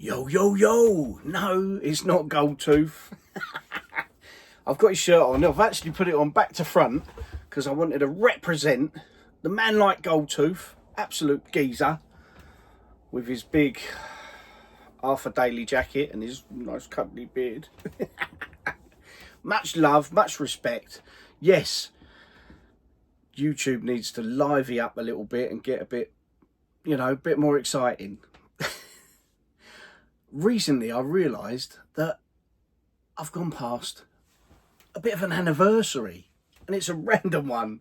Yo, yo, yo. No, it's not Goldtooth. I've got his shirt on. I've actually put it on back to front because I wanted to represent the man like Goldtooth, absolute geezer, with his big Arthur Daly jacket and his nice company beard. Much love, much respect. Yes, YouTube needs to lively up a little bit and get a bit, a bit more exciting. Recently, I realised that I've gone past a bit of an anniversary, and it's a random one.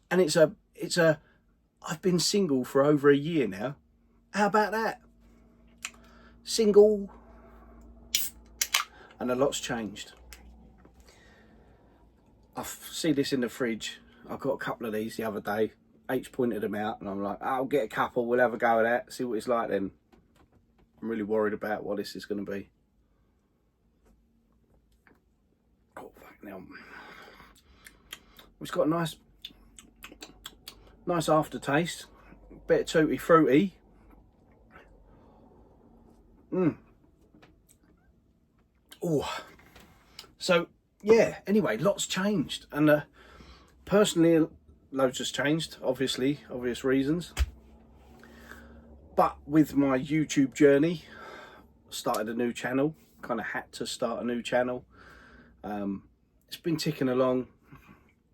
And I've been single for over a year now. How about that? Single, and a lot's changed. I see this in the fridge. I got a couple of these the other day. H pointed them out, and I'm like, I'll get a couple. We'll have a go at that. See what it's like then. I'm really worried about what this is going to be. Oh, fuck now. It's got a nice aftertaste. Bit of tutti fruity. Oh. So, yeah, anyway, lots changed. And personally, loads has changed, obviously, obvious reasons. But with my YouTube journey, started a new channel, kind of had to start a new channel. It's been ticking along.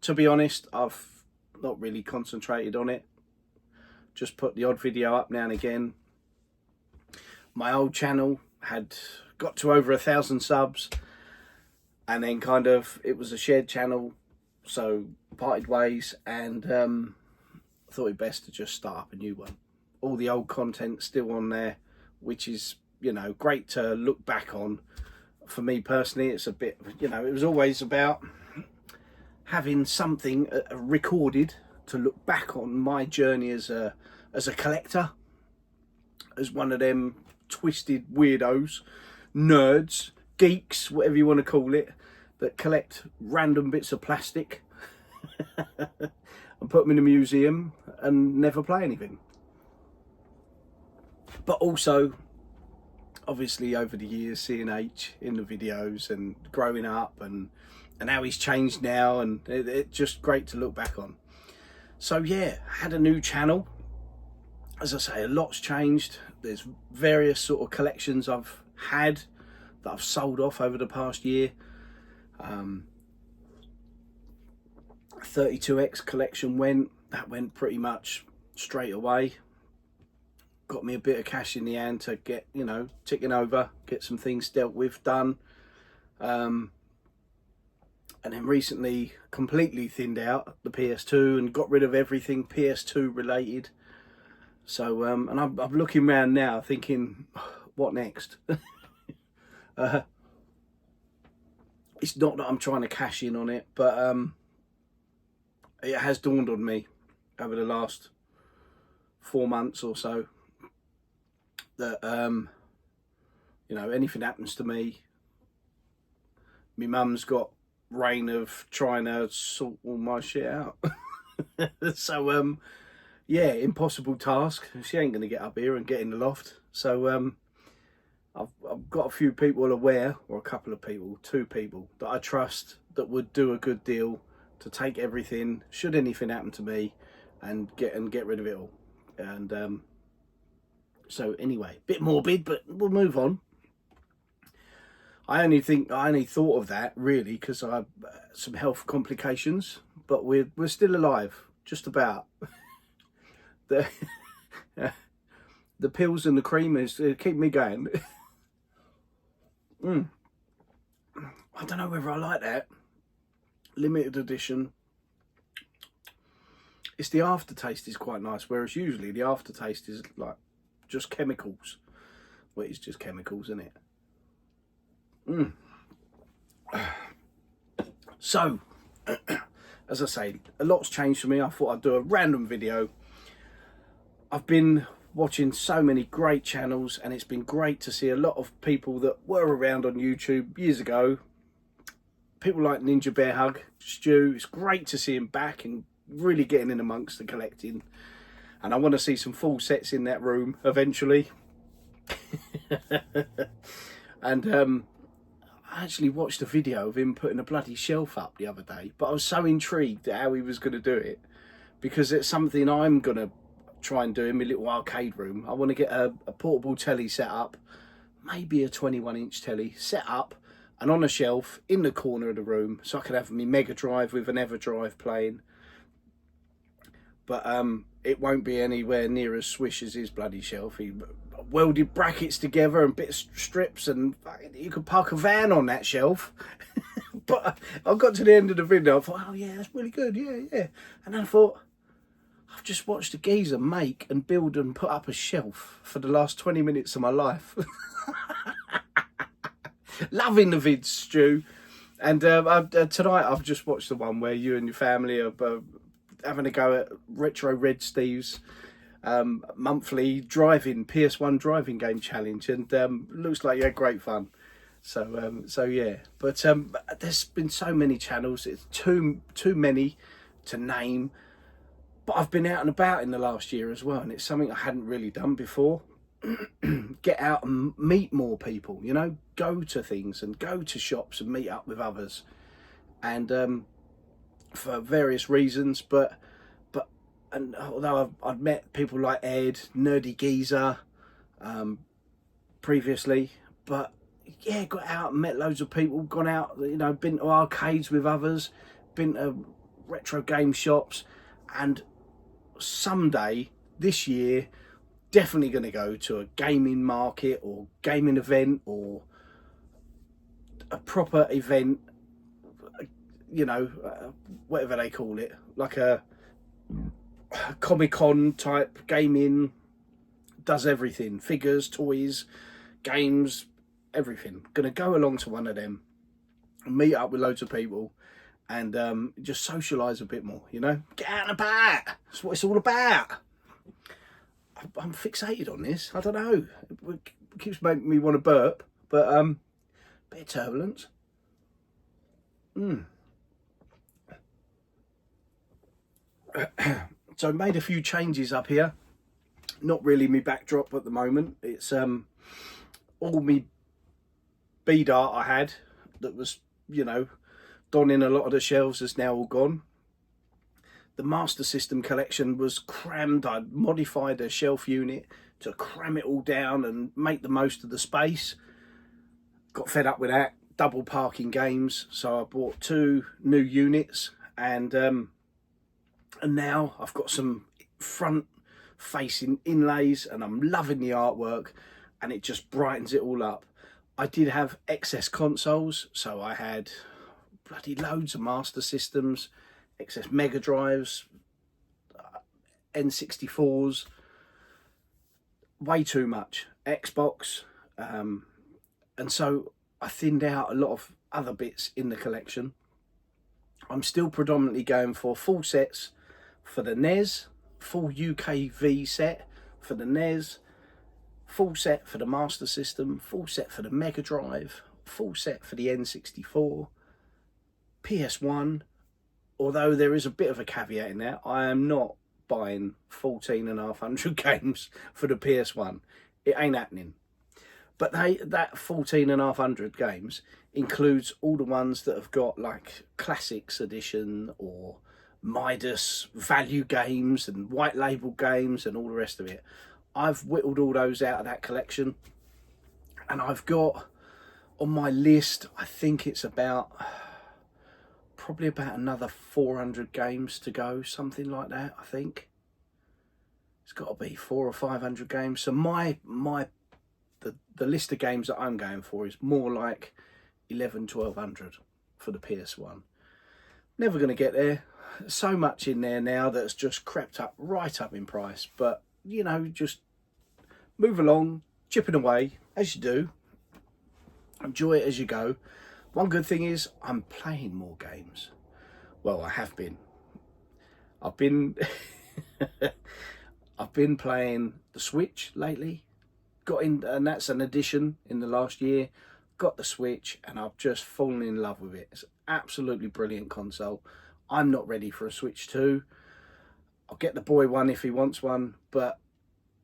To be honest, I've not really concentrated on it. Just put the odd video up now and again. My old channel had got to over 1,000 subs, and then it was a shared channel, so parted ways, and thought it best to just start up a new one. All the old content still on there, which is, great to look back on. For me personally, it's a bit, it was always about having something recorded to look back on my journey as a collector, as one of them twisted weirdos, nerds, geeks, whatever you want to call it, that collect random bits of plastic and put them in a museum and never play anything. But also, obviously, over the years, seeing H in the videos and growing up and how he's changed now, and it's just great to look back on. So yeah, had a new channel. As I say, a lot's changed. There's various sort of collections I've had that I've sold off over the past year. 32X collection went pretty much straight away. Got me a bit of cash in the hand to get, ticking over, get some things dealt with, done. And then recently completely thinned out the PS2 and got rid of everything PS2 related. So, and I'm looking around now thinking, what next? It's not that I'm trying to cash in on it, but it has dawned on me over the last 4 months or so that anything happens to me, my mum's got reign of trying to sort all my shit out. So yeah, impossible task. She ain't gonna get up here and get in the loft. So I've got a few people aware, or a couple of people, 2 people that I trust that would do a good deal to take everything, should anything happen to me, and get rid of it all. And so anyway, bit morbid, but we'll move on. I only thought of that really because I have some health complications, but we're still alive, just about. The pills and the cream is keep me going. I don't know whether I like that limited edition. It's the aftertaste is quite nice, whereas usually the aftertaste is like just chemicals. Well, it's just chemicals, isn't it? So, as I say, a lot's changed for me. I thought I'd do a random video. I've been watching so many great channels, and it's been great to see a lot of people that were around on YouTube years ago. People like Ninja Bear Hug, Stu. It's great to see him back and really getting in amongst the collecting. And I want to see some full sets in that room eventually. And I actually watched a video of him putting a bloody shelf up the other day, but I was so intrigued at how he was going to do it, because it's something I'm going to try and do in my little arcade room. I want to get a portable telly set up, maybe a 21-inch telly set up and on a shelf in the corner of the room, so I could have my Mega Drive with an EverDrive playing. But it won't be anywhere near as swish as his bloody shelf. He welded brackets together and bit of strips, and you could park a van on that shelf. But I got to the end of the video, I thought, oh yeah, that's really good, yeah. And then I thought, I've just watched a geezer make and build and put up a shelf for the last 20 minutes of my life. Loving the vids, Stu. And tonight I've just watched the one where you and your family are having a go at Retro Red Steve's monthly PS1 driving game challenge, and looks like you had great fun. So yeah, but there's been so many channels, it's too many to name. But I've been out and about in the last year as well, and it's something I hadn't really done before. Get out and meet more people, you know, go to things and go to shops and meet up with others. And for various reasons, but although I've met people like Ed, Nerdy Geezer, previously, but yeah, got out and met loads of people, gone out, you know, been to arcades with others, been to retro game shops, and someday this year definitely going to go to a gaming market or gaming event or a proper event, you know, whatever they call it, like a Comic-Con type gaming, does everything, figures, toys, games, everything. Gonna go along to one of them, meet up with loads of people, and just socialise a bit more, you know, get out and about. That's what it's all about. I'm fixated on this, I don't know, it keeps making me want to burp, but bit of turbulence. So I made a few changes up here. Not really my backdrop at the moment. It's all me bead art I had that was, you know, donning a lot of the shelves is now all gone. The Master System collection was crammed. I'd modified a shelf unit to cram it all down and make the most of the space. Got fed up with that. Double parking games, so I bought 2 new units, and now I've got some front facing inlays, and I'm loving the artwork, and it just brightens it all up. I did have excess consoles, so I had bloody loads of Master Systems, excess Mega Drives, N64s, way too much, Xbox, and so I thinned out a lot of other bits in the collection. I'm still predominantly going for full sets for the NES, full UKV set for the NES, full set for the Master System, full set for the Mega Drive, full set for the N64, PS1, although there is a bit of a caveat in there, I am not buying 14,500 games for the PS1. It ain't happening. But that 14,500 games includes all the ones that have got like Classics Edition or Midas value games and white label games and all the rest of it. I've whittled all those out of that collection, and I've got on my list, I think it's probably about another 400 games to go, something like that. I think it's got to be 400 or 500 games. So the list of games that I'm going for is more like 1,100-1,200 for the PS1. Never going to get there. So much in there now that's just crept up right up in price, but you know, just move along, chipping away as you do, enjoy it as you go. One good thing is I'm playing more games. Well, I have been. I've been playing the Switch lately. Got in, and that's an addition in the last year. Got the Switch, and I've just fallen in love with it. It's an absolutely brilliant console. I'm not ready for a Switch 2. I'll get the boy one if he wants one, but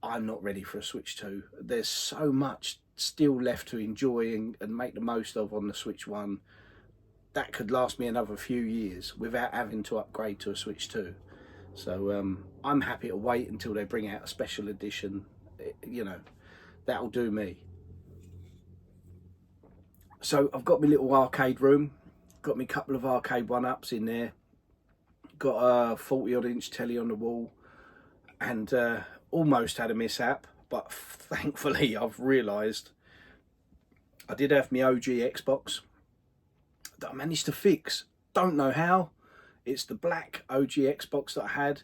I'm not ready for a Switch 2. There's so much still left to enjoy and make the most of on the Switch 1, that could last me another few years without having to upgrade to a Switch 2. So I'm happy to wait until they bring out a special edition. You know, that'll do me. So I've got my little arcade room, got me couple of arcade 1-ups in there, got a 40 odd inch telly on the wall, and almost had a mishap, but thankfully I've realised I did have my OG Xbox that I managed to fix. Don't know how. It's the black OG Xbox that I had.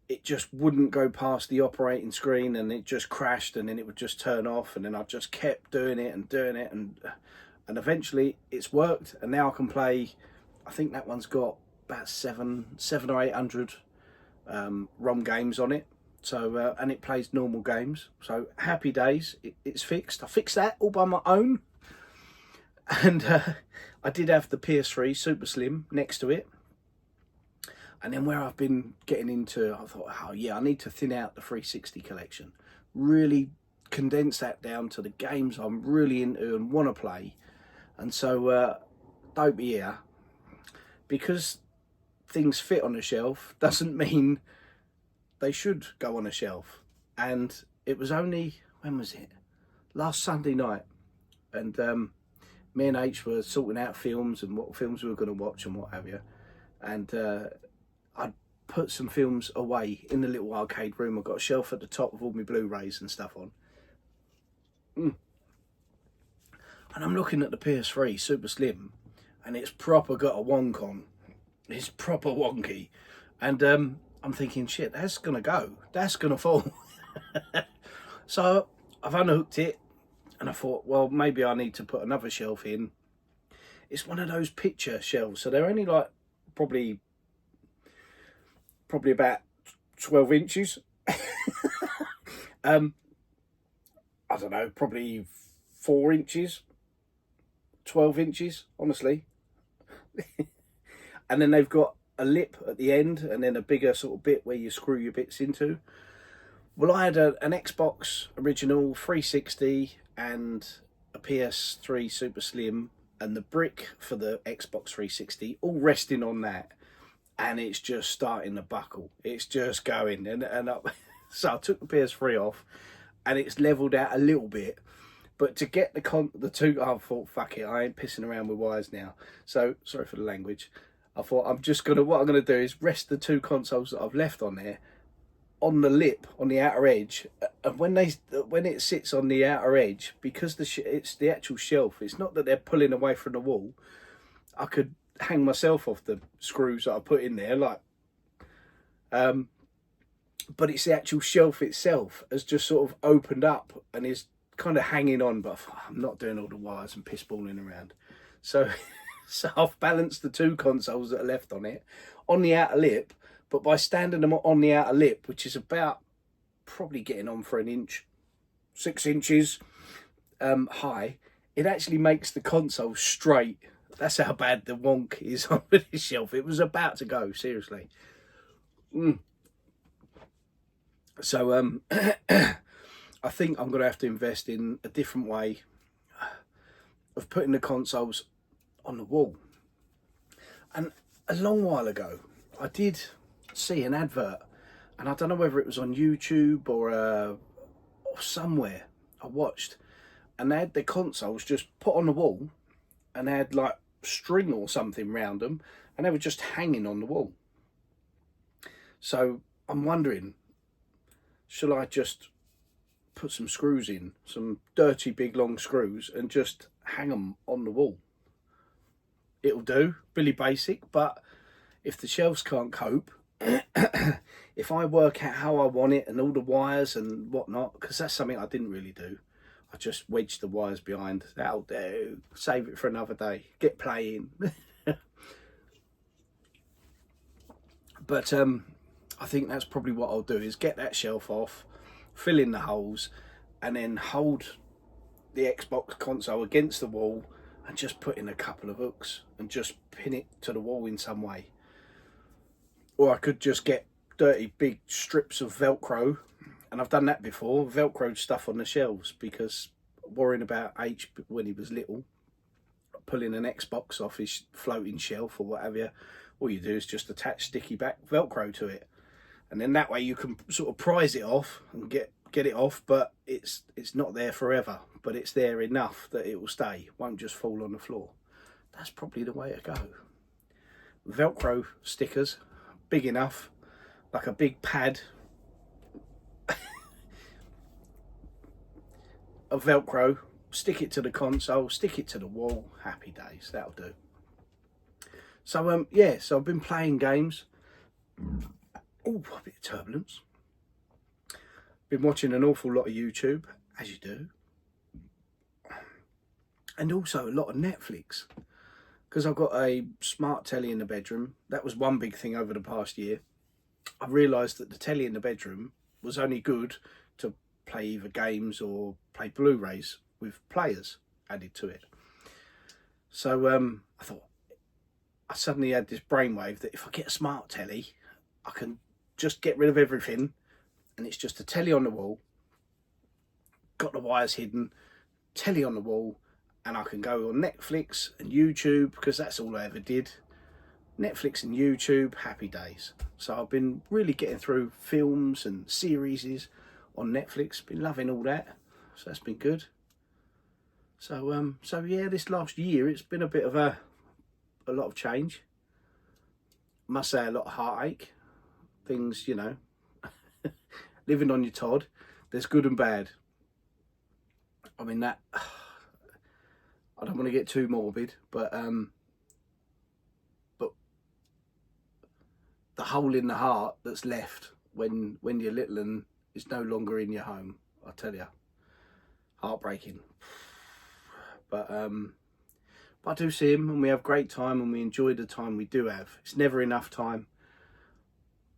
It just wouldn't go past the operating screen, and it just crashed, and then it would just turn off, and then I just kept doing it, and eventually it's worked, and now I can play. I think that one's got about seven or 800 ROM games on it. So and it plays normal games. So happy days. It's fixed. I fixed that all by my own. And I did have the PS3 Super Slim next to it. And then where I've been getting into, I thought, oh yeah, I need to thin out the 360 collection. Really condense that down to the games I'm really into and want to play. And so, don't be here. Because things fit on a shelf doesn't mean they should go on a shelf. And it was only, when was it? Last Sunday night. And me and H were sorting out films and what films we were going to watch and what have you. And I put some films away in the little arcade room. I've got a shelf at the top with all my Blu-rays and stuff on. And I'm looking at the PS3 Super Slim, and it's proper got a wonk on. It's proper wonky. And I'm thinking, shit, that's going to go. That's going to fall. So I've unhooked it, and I thought, well, maybe I need to put another shelf in. It's one of those picture shelves, so they're only like probably about 12 inches. I don't know, probably 4 inches, 12 inches, honestly. And then they've got a lip at the end, and then a bigger sort of bit where you screw your bits into. Well, I had an Xbox original 360 and a PS3 Super Slim, and the brick for the Xbox 360 all resting on that, and it's just starting to buckle. It's just going, and so I took the PS3 off, and it's leveled out a little bit. But to get the two, I thought, fuck it, I ain't pissing around with wires now. So sorry for the language. I thought what I'm gonna do is rest the two consoles that I've left on there on the lip, on the outer edge, and when it sits on the outer edge, because it's the actual shelf, it's not that they're pulling away from the wall. I could hang myself off the screws that I put in there, like, but it's the actual shelf itself has just sort of opened up and is kind of hanging on. But I'm not doing all the wires and piss balling around, so I've balanced the two consoles that are left on it on the outer lip. But by standing them on the outer lip, which is about probably getting on for an inch, 6 inches high, it actually makes the console straight. That's how bad the wonk is on this shelf. It was about to go, seriously. So I think I'm going to have to invest in a different way of putting the consoles on the wall. And a long while ago, I did see an advert, and I don't know whether it was on YouTube or somewhere I watched, and they had the consoles just put on the wall, and they had like string or something round them, and they were just hanging on the wall. So I'm wondering, shall I just put some screws in, some dirty big long screws, and just hang them on the wall? It'll do, Billy Basic, but if the shelves can't cope, if I work out how I want it and all the wires and whatnot, because that's something I didn't really do, I just wedged the wires behind. That'll do. Save it for another day. Get playing. But I think that's probably what I'll do, is get that shelf off, fill in the holes, and then hold the Xbox console against the wall and just put in a couple of hooks and just pin it to the wall in some way. Or I could just get dirty big strips of Velcro, and I've done that before, Velcro stuff on the shelves, because worrying about H when he was little, pulling an Xbox off his floating shelf or whatever. All you do is just attach sticky back Velcro to it, and then that way you can sort of prise it off and get it off, but it's not there forever, but it's there enough that it will stay, won't just fall on the floor. That's probably the way to go. Velcro stickers, big enough, like a big pad of Velcro, stick it to the console, stick it to the wall, happy days, that'll do. So yeah, so I've been playing games. Oh, a bit of turbulence. Been watching an awful lot of YouTube, as you do, and also a lot of Netflix, because I've got a smart telly in the bedroom. That was one big thing over the past year. I realised that the telly in the bedroom was only good to play either games or play Blu-rays with players added to it. So I thought, I suddenly had this brainwave that if I get a smart telly, I can just get rid of everything, and it's just a telly on the wall, got the wires hidden, telly on the wall, and I can go on Netflix and YouTube, because that's all I ever did. Netflix and YouTube, happy days. So I've been really getting through films and series on Netflix, been loving all that, so that's been good. So yeah, this last year it's been a bit of a lot of change. Must say, a lot of heartache. Things, you know, living on your Todd. There's good and bad. I mean, that, I don't want to get too morbid, but the hole in the heart that's left when your little one is no longer in your home, I tell you, heartbreaking. But I do see him, and we have great time, and we enjoy the time we do have. It's never enough time,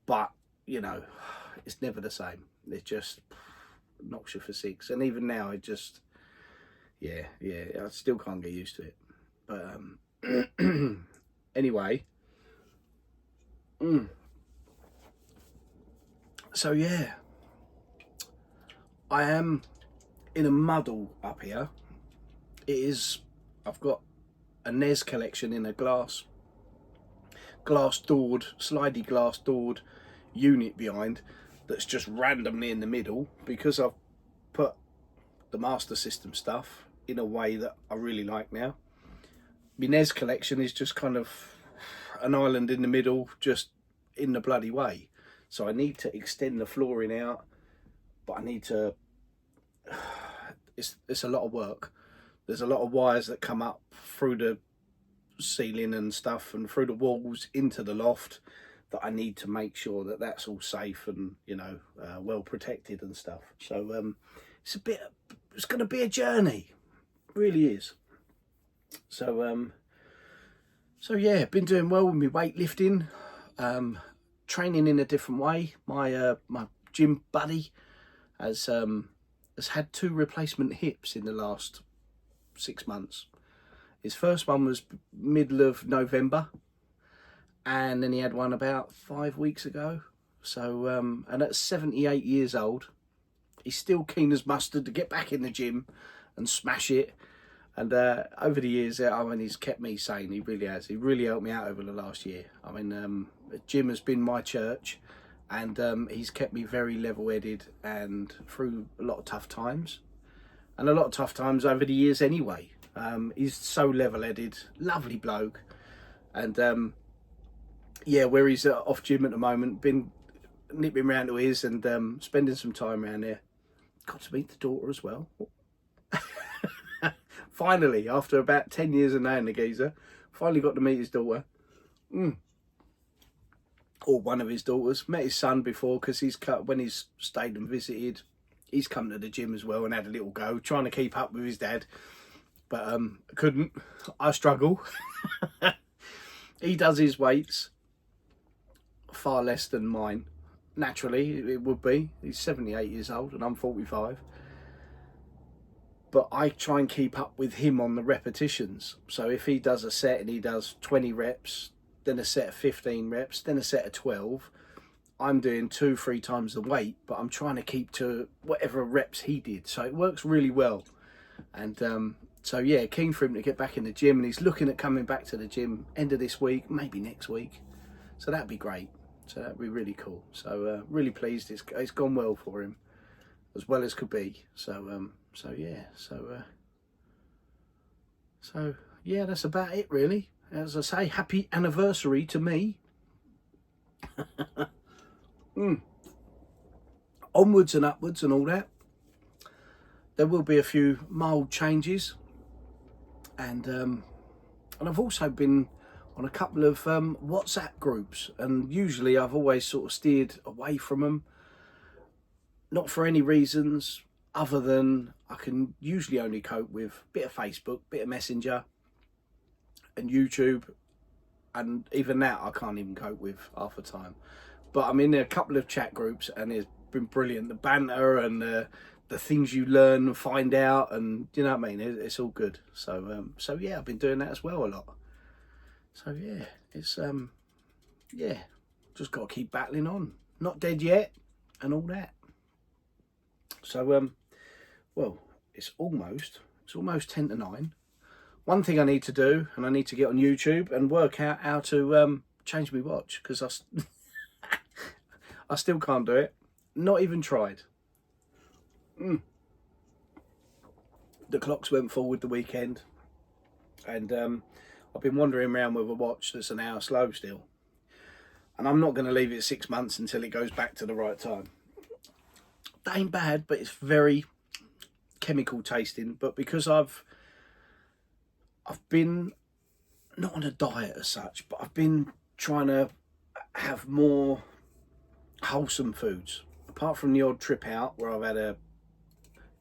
but you know, it's never the same. It just knocks you for six, and even now, it just, yeah, I still can't get used to it. But anyway, so yeah, I am in a muddle up here. It is, I've got a NES collection in a glass doored, slidey glass doored unit behind, that's just randomly in the middle, because I've put the Master System stuff in a way that I really like now. My NES collection is just kind of an island in the middle, just in the bloody way. So I need to extend the flooring out, but I need to, it's a lot of work. There's a lot of wires that come up through the ceiling and stuff and through the walls into the loft that I need to make sure that that's all safe and, you know, well protected and stuff. So it's going to be a journey, it really is. So yeah, been doing well with my weightlifting, training in a different way. My gym buddy has had 2 replacement hips in the last 6 months. His first one was middle of November, and then he had one about 5 weeks ago. So and at 78 years old, he's still keen as mustard to get back in the gym and smash it. And over the years, I mean, he's kept me sane. He really has. He really helped me out over the last year. I mean, the gym has been my church, and he's kept me very level-headed and through a lot of tough times. And a lot of tough times over the years anyway. He's so level-headed, lovely bloke. And yeah, where he's off gym at the moment, been nipping round to his and spending some time around there. Got to meet the daughter as well. Finally, after about 10 years of knowing the geezer, finally got to meet his daughter. Or one of his daughters. Met his son before, because when he's stayed and visited, he's come to the gym as well and had a little go, trying to keep up with his dad. But couldn't. I struggle. He does his weights far less than mine. Naturally, it would be. He's 78 years old and I'm 45. But I try and keep up with him on the repetitions. So if he does a set and he does 20 reps, then a set of 15 reps, then a set of 12, I'm doing 2-3 times the weight, but I'm trying to keep to whatever reps he did. So it works really well. And so yeah, keen for him to get back in the gym, and he's looking at coming back to the gym end of this week, maybe next week. So that'd be great. So that'd be really cool. So really pleased it's gone well for him, as well as could be. So so yeah, that's about it really. As I say, happy anniversary to me. Onwards and upwards and all that. There will be a few mild changes, and I've also been on a couple of WhatsApp groups, and usually I've always sort of steered away from them, not for any reasons other than I can usually only cope with a bit of Facebook, bit of Messenger and YouTube, and even that I can't even cope with half the time. But I'm in a couple of chat groups, and it's been brilliant. The banter and the things you learn and find out, and you know what I mean, it's all good. So so yeah, I've been doing that as well a lot. So yeah, it's yeah, just got to keep battling on, not dead yet and all that. So well, it's almost 10 to 9. One thing I need to do, and I need to get on YouTube and work out how to change my watch, because I still can't do it. Not even tried. The clocks went forward the weekend, and I've been wandering around with a watch that's an hour slow still, and I'm not going to leave it 6 months until it goes back to the right time. That ain't bad, but it's very chemical tasting. But because I've been not on a diet as such, but I've been trying to have more wholesome foods, apart from the odd trip out where I've had a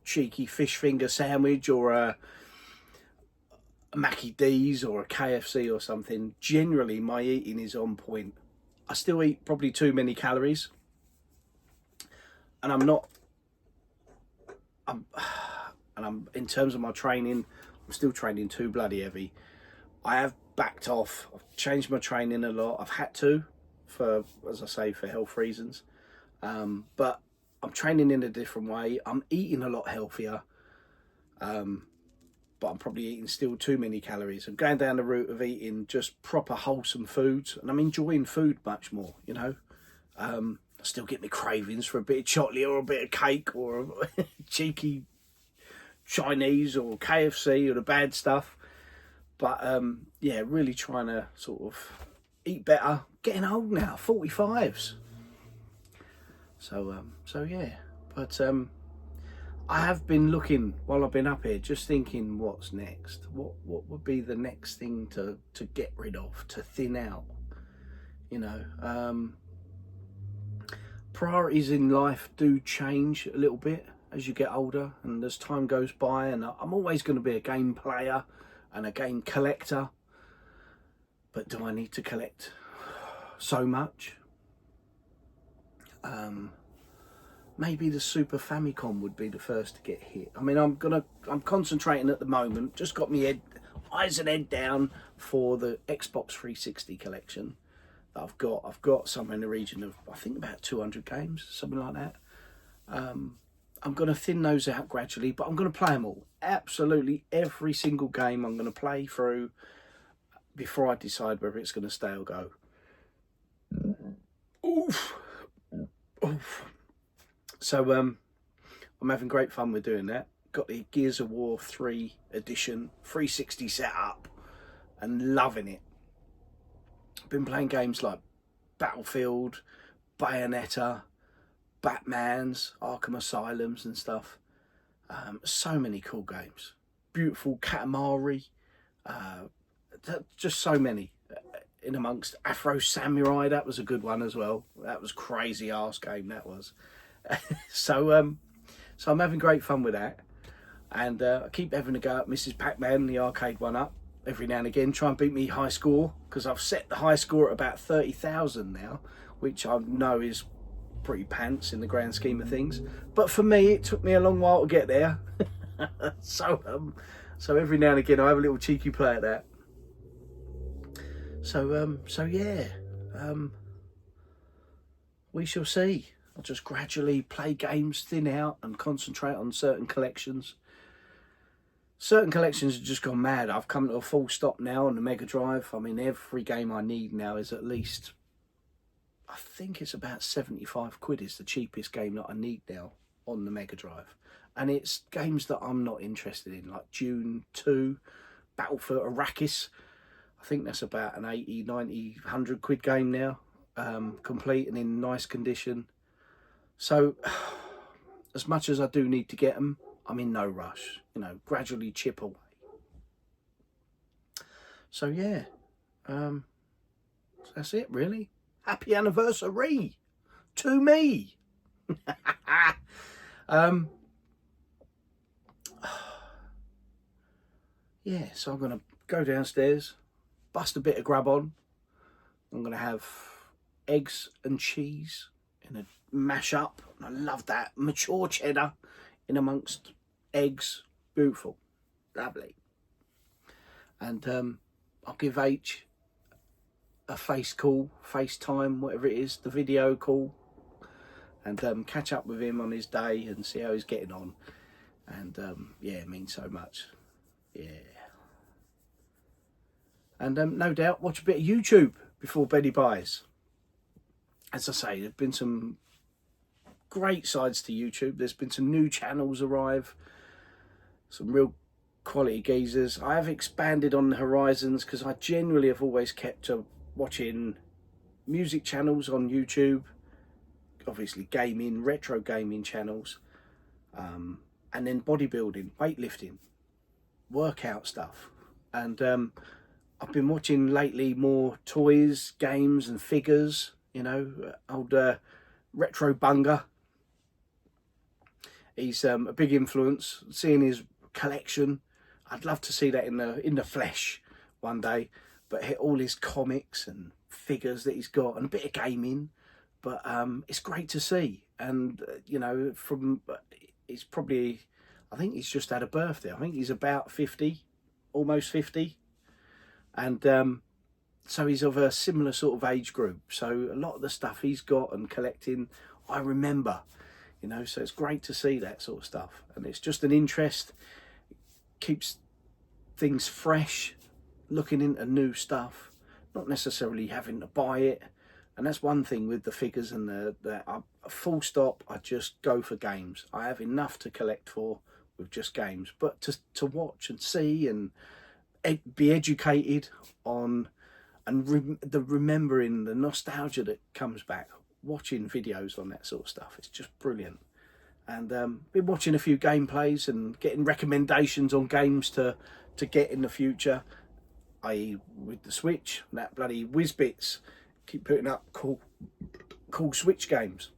cheeky fish finger sandwich or a Mackie D's or a KFC or something. Generally my eating is on point. I still eat probably too many calories, and I'm in terms of my training, I'm still training too bloody heavy. I have backed off. I've changed my training a lot. I've had to, for, as I say, for health reasons. But I'm training in a different way. I'm eating a lot healthier. But I'm probably eating still too many calories. I'm going down the route of eating just proper wholesome foods, and I'm enjoying food much more, you know. I still get my cravings for a bit of chocolate or a bit of cake or a cheeky Chinese or KFC or the bad stuff. But yeah, really trying to sort of eat better. Getting old now, 45s. So yeah, but I have been looking while I've been up here, just thinking, what's next? What would be the next thing to get rid of, to thin out? You know, priorities in life do change a little bit as you get older and as time goes by. And I'm always going to be a game player and a game collector. But do I need to collect so much? Maybe the Super Famicom would be the first to get hit. I mean, I'm concentrating at the moment. Just got my eyes and head down for the Xbox 360 collection that I've got. I've got somewhere in the region of, I think, about 200 games, something like that. I'm going to thin those out gradually, but I'm going to play them all. Absolutely every single game I'm going to play through before I decide whether it's going to stay or go. Oof. Oof. So I'm having great fun with doing that. Got the Gears of War 3 edition 360 set up and loving it. Been playing games like Battlefield, Bayonetta, Batman's, Arkham Asylums and stuff. So many cool games. Beautiful Katamari. Just so many. In amongst Afro Samurai, that was a good one as well. That was crazy ass game, that was. So I'm having great fun with that, and I keep having to go at Mrs. Pac-Man, the arcade one, up every now and again, try and beat me high score, because I've set the high score at about 30,000 now, which I know is pretty pants in the grand scheme of things, but for me it took me a long while to get there. So every now and again I have a little cheeky play at that. So yeah, we shall see. I'll just gradually play games, thin out, and concentrate on certain collections. certain collections have just gone mad. I've come to a full stop now on the Mega Drive. I mean, every game I need now is at least, I think it's about 75 quid is the cheapest game that I need now on the Mega Drive. And it's games that I'm not interested in, like Dune 2, Battle for Arrakis. I think that's about an 80, 90, 100 quid game now, complete and in nice condition. So, as much as I do need to get them, I'm in no rush, you know, gradually chip away. So yeah, that's it really. Happy anniversary to me. Yeah, so I'm going to go downstairs, bust a bit of grub on. I'm going to have eggs and cheese in a mash up. I love that. Mature cheddar in amongst eggs. Beautiful. Lovely. And I'll give H a FaceTime, whatever it is, the video call. And catch up with him on his day and see how he's getting on. And yeah, it means so much. Yeah. And no doubt watch a bit of YouTube before Benny buys. As I say, there's been some great sides to YouTube. There's been some new channels arrive, some real quality geezers. I have expanded on the horizons because I generally have always kept to watching music channels on YouTube, obviously gaming, retro gaming channels, and then bodybuilding, weightlifting, workout stuff. And I've been watching lately more toys, games and figures, you know, old Retro Bunga. He's a big influence. Seeing his collection, I'd love to see that in the flesh one day. But all his comics and figures that he's got, and a bit of gaming. But it's great to see. And you know, he's probably, I think he's just had a birthday. I think he's about 50, almost 50. And so he's of a similar sort of age group. So a lot of the stuff he's got and collecting, I remember. You know, so it's great to see that sort of stuff. And it's just an interest. Keeps things fresh, looking into new stuff, not necessarily having to buy it. And that's one thing with the figures and the full stop, I just go for games. I have enough to collect for with just games. But to watch and see and be educated on, and remembering the nostalgia that comes back, watching videos on that sort of stuff, it's just brilliant. And been watching a few gameplays and getting recommendations on games to get in the future, i.e. with the Switch. That bloody Whizbits keep putting up cool Switch games.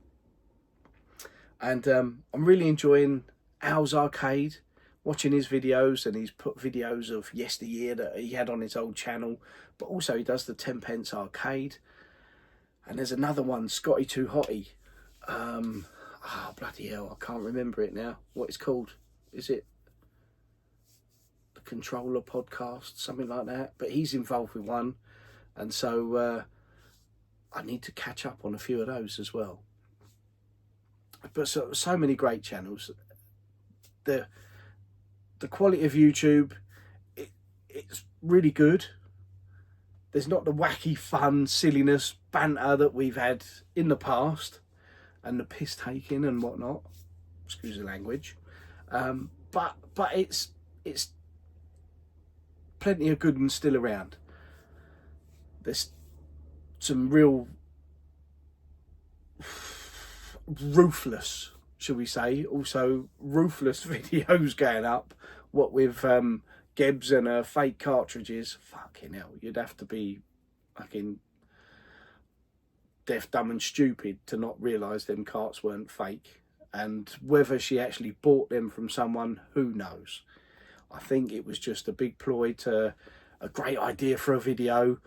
And I'm really enjoying Al's Arcade, watching his videos, and he's put videos of yesteryear that he had on his old channel, but also he does the 10 pence arcade. And there's another one, Scotty Too Hotty. Oh, bloody hell, I can't remember it now. What it's called? Is it the Controller Podcast? Something like that. But he's involved with one. And so I need to catch up on a few of those as well. But so many great channels. The quality of YouTube, it's really good. There's not the wacky fun, silliness, banter that we've had in the past, and the piss taking and whatnot. Excuse the language. But it's plenty of good and still around. There's some real ruthless, shall we say, also ruthless videos going up. What with Gebs and fake cartridges. Fucking hell, you'd have to be fucking deaf, dumb and stupid to not realise them carts weren't fake. And whether she actually bought them from someone, who knows. I think it was just a big ploy to a great idea for a video.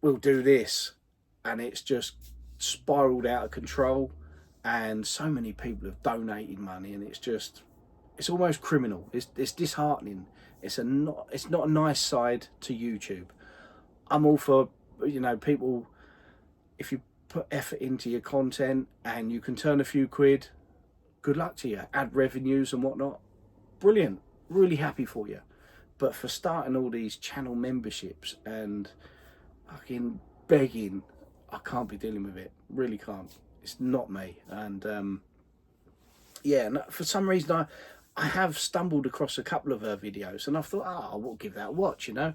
We'll do this. And it's just spiralled out of control. And so many people have donated money, and it's almost criminal. It's disheartening. It's not a nice side to YouTube. I'm all for, you know, people, if you put effort into your content and you can turn a few quid, good luck to you. Ad revenues and whatnot. Brilliant. really happy for you. But for starting all these channel memberships and fucking begging, I can't be dealing with it. Really can't. It's not me. And yeah, no, for some reason I have stumbled across a couple of her videos and I thought, oh, I will give that a watch, you know.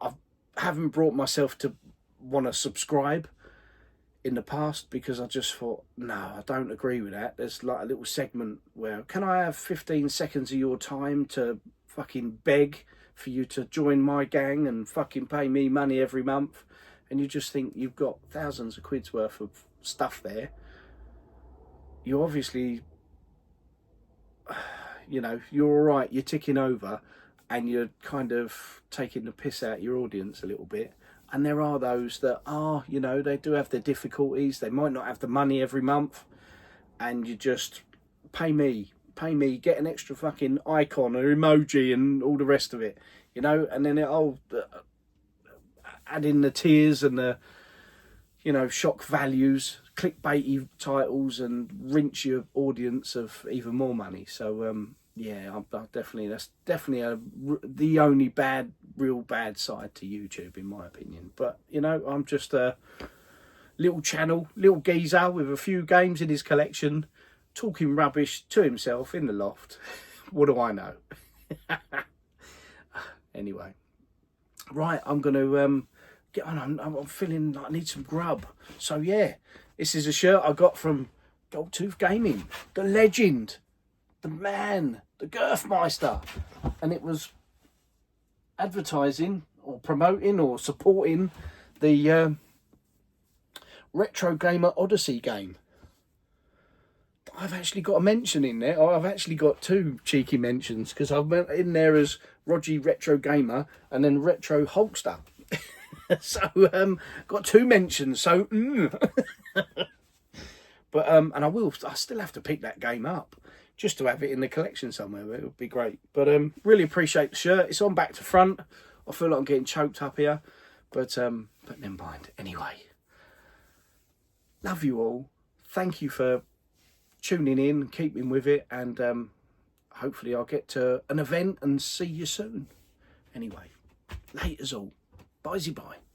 I haven't brought myself to want to subscribe in the past because I just thought, no, I don't agree with that. There's like a little segment where, can I have 15 seconds of your time to fucking beg for you to join my gang and fucking pay me money every month? And you just think you've got thousands of quid's worth of stuff there. You obviously, you know, you're all right, you're ticking over and you're kind of taking the piss out of your audience a little bit. And there are those that are, you know, they do have their difficulties. They might not have the money every month. And you just pay me, get an extra fucking icon or emoji and all the rest of it, you know. And then it'll add in the tears and the, you know, shock values, clickbaity titles, and rinse your audience of even more money. So yeah, I definitely, that's definitely the only real bad side to YouTube, in my opinion. But you know, I'm just a little channel, little geezer with a few games in his collection, talking rubbish to himself in the loft. What do I know? Anyway, right, I'm going to get on. I'm feeling like I need some grub. So yeah, this is a shirt I got from Goldtooth Gaming, the legend, the man, the Girthmeister, and it was advertising or promoting or supporting the Retro Gamer Odyssey game. I've actually got a mention in there. I've actually got two cheeky mentions because I went in there as Roger Retro Gamer and then Retro Hulkster. So got two mentions. So but and I still have to pick that game up just to have it in the collection somewhere. It would be great. But really appreciate the shirt. It's on back to front. I feel like I'm getting choked up here, but never mind. Anyway, love you all. Thank you for tuning in, keeping with it, and hopefully I'll get to an event and see you soon. Anyway, laters all. Bye-bye.